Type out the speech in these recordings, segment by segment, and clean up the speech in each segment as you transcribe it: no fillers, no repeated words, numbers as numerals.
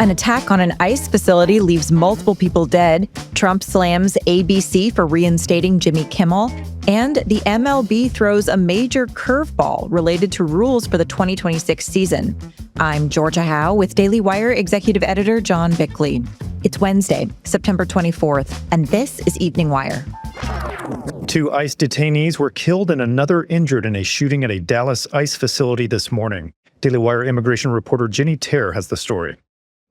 An attack on an ICE facility leaves multiple people dead. Trump slams ABC for reinstating Jimmy Kimmel. And the MLB throws a major curveball related to rules for the 2026 season. I'm Georgia Howe with Daily Wire Executive Editor John Bickley. It's Wednesday, September 24th, and this is Evening Wire. 2 ICE detainees were killed and another injured in a shooting at a Dallas ICE facility this morning. Daily Wire immigration reporter Jenny Terr has the story.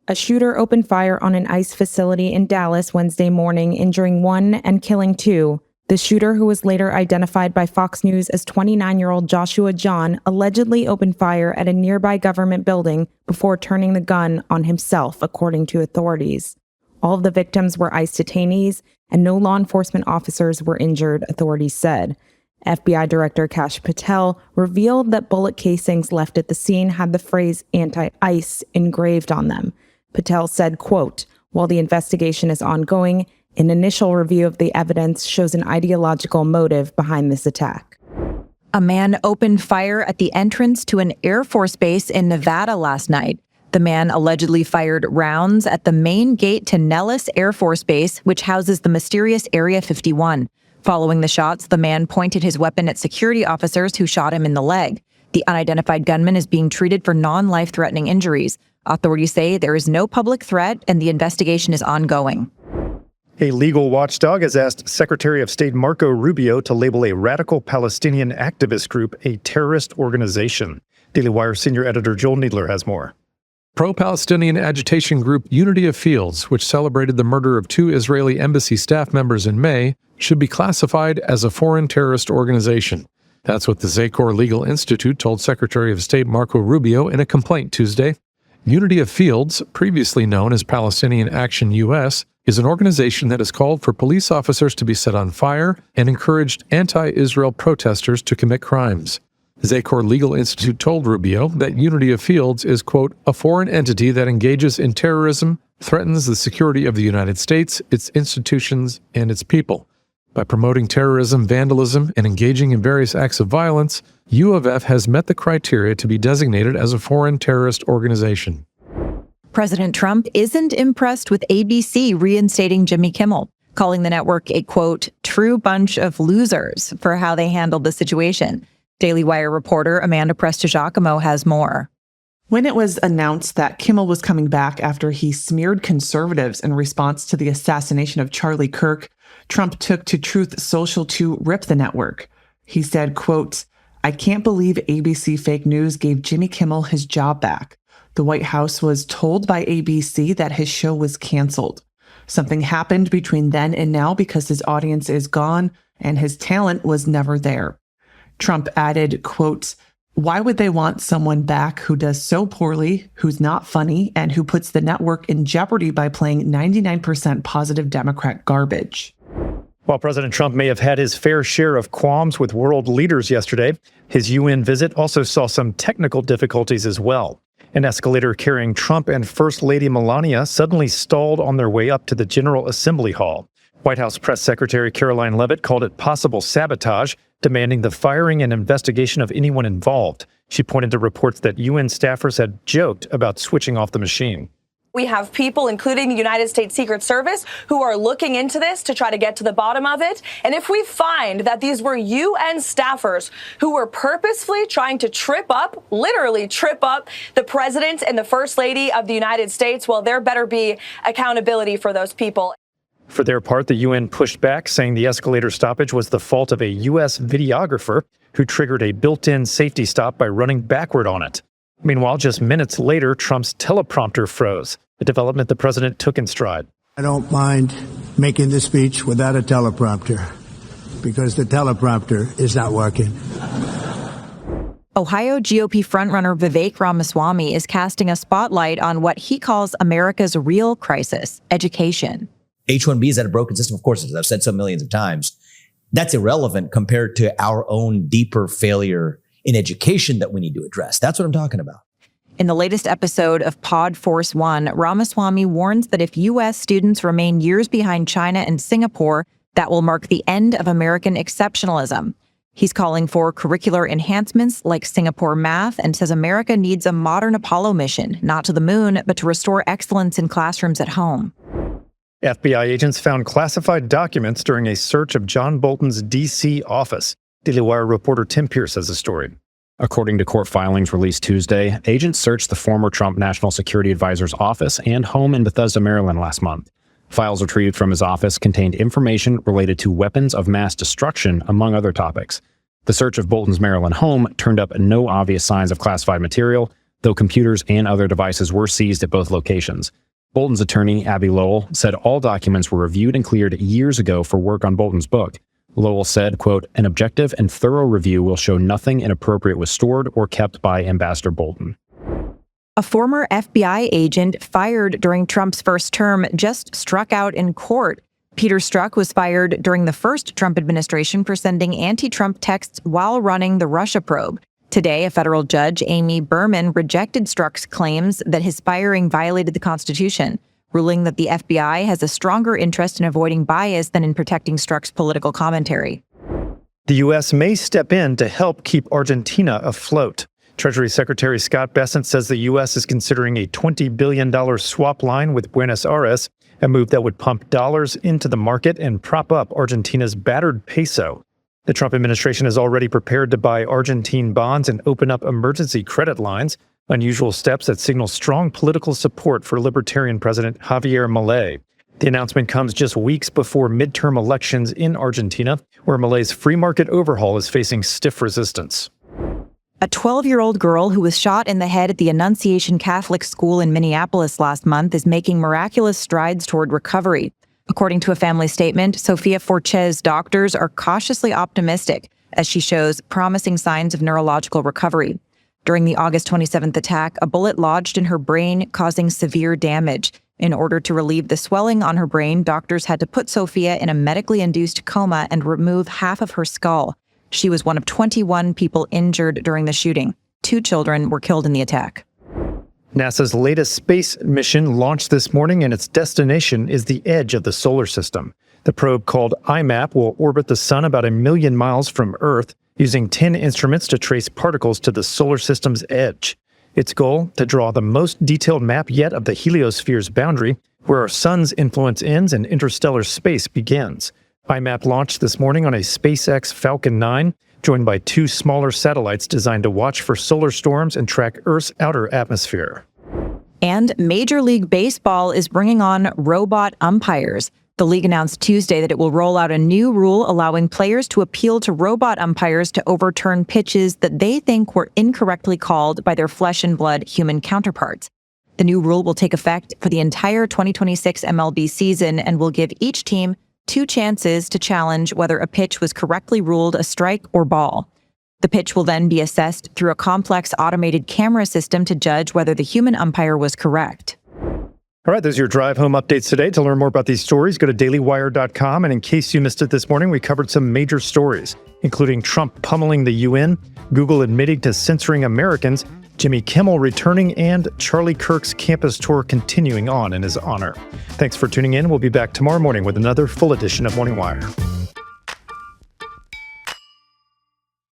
A shooter opened fire on an ICE facility in Dallas Wednesday morning, injuring 1 and killing 2. The shooter, who was later identified by Fox News as 29-year-old Joshua John, allegedly opened fire at a nearby government building before turning the gun on himself, according to authorities. All of the victims were ICE detainees, and no law enforcement officers were injured, authorities said. FBI Director Kash Patel revealed that bullet casings left at the scene had the phrase anti-ICE engraved on them. Patel said, quote, "While the investigation is ongoing, an initial review of the evidence shows an ideological motive behind this attack." A man opened fire at the entrance to an Air Force base in Nevada last night. The man allegedly fired rounds at the main gate to Nellis Air Force Base, which houses the mysterious Area 51. Following the shots, the man pointed his weapon at security officers who shot him in the leg. The unidentified gunman is being treated for non-life-threatening injuries. Authorities say there is no public threat and the investigation is ongoing. A legal watchdog has asked Secretary of State Marco Rubio to label a radical Palestinian activist group a terrorist organization. Daily Wire senior editor Joel Needler has more. Pro-Palestinian agitation group Unity of Fields, which celebrated the murder of 2 Israeli embassy staff members in May, should be classified as a foreign terrorist organization. That's what the Zecor Legal Institute told Secretary of State Marco Rubio in a complaint Tuesday. Unity of Fields, previously known as Palestinian Action US, is an organization that has called for police officers to be set on fire and encouraged anti-Israel protesters to commit crimes. Zecor Legal Institute told Rubio that Unity of Fields is, quote, "a foreign entity that engages in terrorism, threatens the security of the United States, its institutions, and its people. By promoting terrorism, vandalism, and engaging in various acts of violence, U of F has met the criteria to be designated as a foreign terrorist organization." President Trump isn't impressed with ABC reinstating Jimmy Kimmel, calling the network a, quote, "true bunch of losers" for how they handled the situation. Daily Wire reporter Amanda Prestigiacomo has more. When it was announced that Kimmel was coming back after he smeared conservatives in response to the assassination of Charlie Kirk, Trump took to Truth Social to rip the network. He said, quote, "I can't believe ABC fake news gave Jimmy Kimmel his job back. The White House was told by ABC that his show was canceled. Something happened between then and now because his audience is gone and his talent was never there." Trump added, quote, "Why would they want someone back who does so poorly, who's not funny, and who puts the network in jeopardy by playing 99% positive Democrat garbage?" While President Trump may have had his fair share of qualms with world leaders yesterday, his UN visit also saw some technical difficulties as well. An escalator carrying Trump and First Lady Melania suddenly stalled on their way up to the General Assembly Hall. White House Press Secretary Caroline Leavitt called it possible sabotage, demanding the firing and investigation of anyone involved. She pointed to reports that UN staffers had joked about switching off the machine. We have people, including the United States Secret Service, who are looking into this to try to get to the bottom of it. And if we find that these were UN staffers who were purposefully trying to literally trip up the president and the First Lady of the United States, well, there better be accountability for those people. For their part, the UN pushed back, saying the escalator stoppage was the fault of a U.S. videographer who triggered a built-in safety stop by running backward on it. Meanwhile, just minutes later, Trump's teleprompter froze, a development the president took in stride. I don't mind making this speech without a teleprompter, because the teleprompter is not working. Ohio GOP frontrunner Vivek Ramaswamy is casting a spotlight on what he calls America's real crisis, education. H-1B is at a broken system, of course, as I've said so millions of times. That's irrelevant compared to our own deeper failure in education that we need to address. That's what I'm talking about. In the latest episode of Pod Force One, Ramaswamy warns that if U.S. students remain years behind China and Singapore, that will mark the end of American exceptionalism. He's calling for curricular enhancements like Singapore math and says America needs a modern Apollo mission, not to the moon, but to restore excellence in classrooms at home. FBI agents found classified documents during a search of John Bolton's D.C. office. Daily Wire reporter Tim Pierce has the story. According to court filings released Tuesday, agents searched the former Trump National Security Advisor's office and home in Bethesda, Maryland last month. Files retrieved from his office contained information related to weapons of mass destruction, among other topics. The search of Bolton's Maryland home turned up no obvious signs of classified material, though computers and other devices were seized at both locations. Bolton's attorney, Abby Lowell, said all documents were reviewed and cleared years ago for work on Bolton's book. Lowell said, quote, "An objective and thorough review will show nothing inappropriate was stored or kept by Ambassador Bolton." A former FBI agent fired during Trump's first term just struck out in court. Peter Strzok was fired during the first Trump administration for sending anti-Trump texts while running the Russia probe. Today, a federal judge, Amy Berman, rejected Strzok's claims that his firing violated the Constitution, ruling that the FBI has a stronger interest in avoiding bias than in protecting Strzok's political commentary. The U.S. may step in to help keep Argentina afloat. Treasury Secretary Scott Bessent says the U.S. is considering a $20 billion swap line with Buenos Aires, a move that would pump dollars into the market and prop up Argentina's battered peso. The Trump administration is already prepared to buy Argentine bonds and open up emergency credit lines, unusual steps that signal strong political support for Libertarian President Javier Milei. The announcement comes just weeks before midterm elections in Argentina, where Milei's free market overhaul is facing stiff resistance. A 12-year-old girl who was shot in the head at the Annunciation Catholic School in Minneapolis last month is making miraculous strides toward recovery. According to a family statement, Sofia Forche's doctors are cautiously optimistic as she shows promising signs of neurological recovery. During the August 27th attack, a bullet lodged in her brain, causing severe damage. In order to relieve the swelling on her brain, doctors had to put Sofia in a medically induced coma and remove half of her skull. She was one of 21 people injured during the shooting. 2 children were killed in the attack. NASA's latest space mission launched this morning, and its destination is the edge of the solar system. The probe, called IMAP, will orbit the sun about 1 million miles from Earth, using 10 instruments to trace particles to the solar system's edge. Its goal, to draw the most detailed map yet of the heliosphere's boundary, where our sun's influence ends and interstellar space begins. IMAP launched this morning on a SpaceX Falcon 9, joined by 2 smaller satellites designed to watch for solar storms and track Earth's outer atmosphere. And Major League Baseball is bringing on robot umpires. The league announced Tuesday that it will roll out a new rule allowing players to appeal to robot umpires to overturn pitches that they think were incorrectly called by their flesh and blood human counterparts. The new rule will take effect for the entire 2026 MLB season and will give each team 2 chances to challenge whether a pitch was correctly ruled a strike or ball. The pitch will then be assessed through a complex automated camera system to judge whether the human umpire was correct. All right, those are your drive home updates today. To learn more about these stories, go to dailywire.com. And in case you missed it this morning, we covered some major stories, including Trump pummeling the UN, Google admitting to censoring Americans, Jimmy Kimmel returning, and Charlie Kirk's campus tour continuing on in his honor. Thanks for tuning in. We'll be back tomorrow morning with another full edition of Morning Wire.